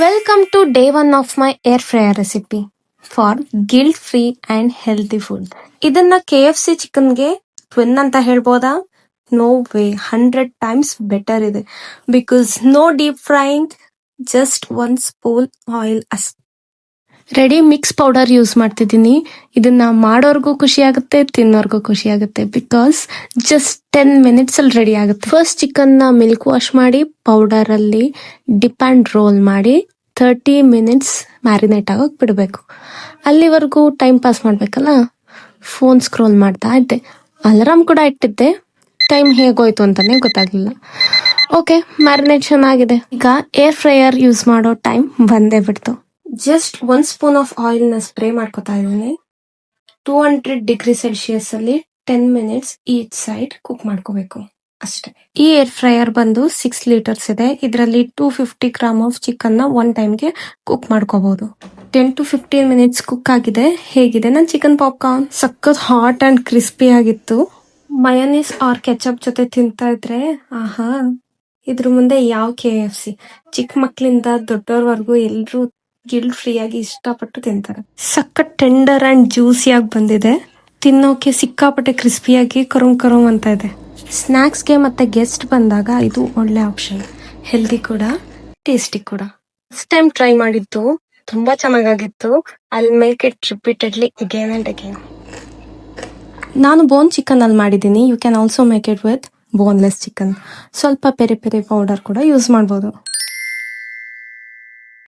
Welcome to day 1 of my air fryer recipe for guilt free and healthy food. ಇದನ್ನ KFC ಚಿಕನ್ಗೆ twin ಅಂತ ಹೇಳ್ಬೋದಾ? No way, 100 times better ಇದೆ. Because no deep frying, just 1 spoon oil ಅಷ್ಟೇ. Ready mix powder use ಮಾಡ್ತಿದ್ದೀನಿ. ಇದನ್ನ ಮಾಡೋರ್ಗೂ ಖುಷಿ ಆಗುತ್ತೆ, ತಿನ್ನೋರ್ಗೂ ಖುಷಿ ಆಗುತ್ತೆ. ಬಿಕಾಸ್ ಜಸ್ಟ್ 10 minutes ಅಲ್ಲಿ ರೆಡಿ ಆಗುತ್ತೆ. ಫಸ್ಟ್ ಚಿಕನ್ ನ ಮಿಲ್ಕ್ ವಾಶ್ ಮಾಡಿ ಪೌಡರ್ ಅಲ್ಲಿ ಡಿಪ್ ಅಂಡ್ ರೋಲ್ ಮಾಡಿ 30 minutes ಮ್ಯಾರಿನೇಟ್ ಆಗೋಕ್ ಬಿಡಬೇಕು. ಅಲ್ಲಿವರೆಗೂ ಟೈಮ್ ಪಾಸ್ ಮಾಡ್ಬೇಕಲ್ಲ, ಫೋನ್ ಸ್ಕ್ರೋಲ್ ಮಾಡ್ತಾ ಇದ್ದೆ. ಅಲಾರಾಮ್ ಕೂಡ ಇಟ್ಟಿದ್ದೆ, ಟೈಮ್ ಹೇಗೋಯ್ತು ಅಂತಾನೆ ಗೊತ್ತಾಗ್ಲಿಲ್ಲ. ಓಕೆ, ಮ್ಯಾರಿನೇಷನ್ ಆಗಿದೆ. ಈಗ ಏರ್ ಫ್ರೈಯರ್ ಯೂಸ್ ಮಾಡೋ ಟೈಮ್ ಬಂದೇ ಬಿಡ್ತು. ಜಸ್ಟ್ 1 ಸ್ಪೂನ್ ಆಫ್ ಆಯಿಲ್ ನ ಸ್ಪ್ರೇ ಮಾಡ್ಕೊತಾ ಇದ್ದೀನಿ. 200 ಡಿಗ್ರಿ ಸೆಲ್ಸಿಯಸ್ ಅಲ್ಲಿ 10 minutes ಈಚ್ ಸೈಡ್ ಕುಕ್ ಮಾಡ್ಕೋಬೇಕು ಅಷ್ಟೇ. ಈ ಏರ್ ಫ್ರೈಯರ್ ಬಂದು 6 liters ಇದೆ. ಇದರಲ್ಲಿ 250 ಗ್ರಾಮ್ ಆಫ್ ಚಿಕನ್ ನ 1 ಟೈಮ್ಗೆ ಕುಕ್ ಮಾಡ್ಕೋಬಹುದು. 10 to 15 minutes ಕುಕ್ ಆಗಿದೆ. ಹೇಗಿದೆ ನನ್ನ ಚಿಕನ್ ಪಾಪ್ಕಾರ್ನ್? ಸಖತ್ ಹಾಟ್ ಅಂಡ್ ಕ್ರಿಸ್ಪಿ ಆಗಿತ್ತು. ಮಯೋನೀಸ್ ಆರ್ ಕೆಚಪ್ ಜೊತೆ ತಿಂತಾ ಇದ್ರೆ ಆಹಾ, ಇದ್ರ ಮುಂದೆ ಯಾವ KFC. ಚಿಕ್ಕ ಮಕ್ಳಿಂದ ದೊಡ್ಡೋರ್ವರೆಗೂ ಎಲ್ರು ಗಿಲ್ಟ್ ಫ್ರೀ ಆಗಿ ಇಷ್ಟಪಟ್ಟು ತಿಂತಾರೆ. ಸಖತ್ ಟೆಂಡರ್ ಅಂಡ್ ಜ್ಯೂಸಿ ಆಗಿ ಬಂದಿದೆ. ತಿನ್ನೋಕೆ ಸಿಕ್ಕಾಪಟ್ಟೆ ಕ್ರಿಸ್ಪಿಯಾಗಿ ಕರುಮ್ ಅಂತ ಇದೆ. ಸ್ನ್ಯಾಕ್ಸ್ಗೆ ಮತ್ತೆ ಗೆಸ್ಟ್ ಬಂದಾಗ ಇದು ಒಳ್ಳೆ ಆಪ್ಷನ್. ಹೆಲ್ದಿ ಕೂಡ, ಟೇಸ್ಟಿ ಕೂಡ. ಫಸ್ಟ್ ಟೈಮ್ ಟ್ರೈ ಮಾಡಿದ್ದು ತುಂಬಾ ಚೆನ್ನಾಗಿತ್ತು. I make it repeatedly again and again. ನಾನು ಬೋನ್ ಚಿಕನ್ ಅಲ್ಲಿ ಮಾಡಿದ್ದೀನಿ. You can also make it with boneless chicken. ಸ್ವಲ್ಪ ಪೆರಿ ಪೆರಿ ಪೌಡರ್ ಕೂಡ ಯೂಸ್ ಮಾಡ್ಬೋದು.